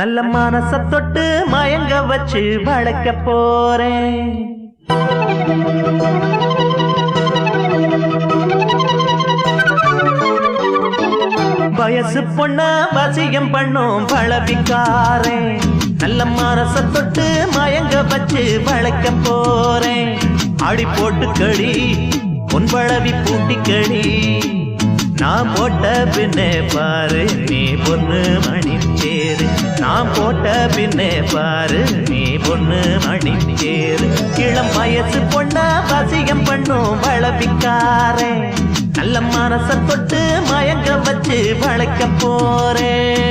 நல்ல மனச தொட்டு மயங்க வச்சு வளைக்க போறேன். வயசு பொண்ண வசியம் பண்ணும் பழவிக்காரன். நல்ல மனச தொட்டு மயங்க வச்சு வளைக்க போறேன். ஆடி போட்டு களி உன் பழவி பூட்டி களி. நான் போட்ட பின்னே பாரு நீ பொண்ணு மணி சேரு. நான் போட்ட பின்னே பாரு நீ பொண்ணு மணி சேரு. இளம் வயசு பொண்ண வசியம் பண்ணும் வளவிக்காரன். நல்ல மனச தொட்டு மயங்க வச்சு வளைக்க போறேன்.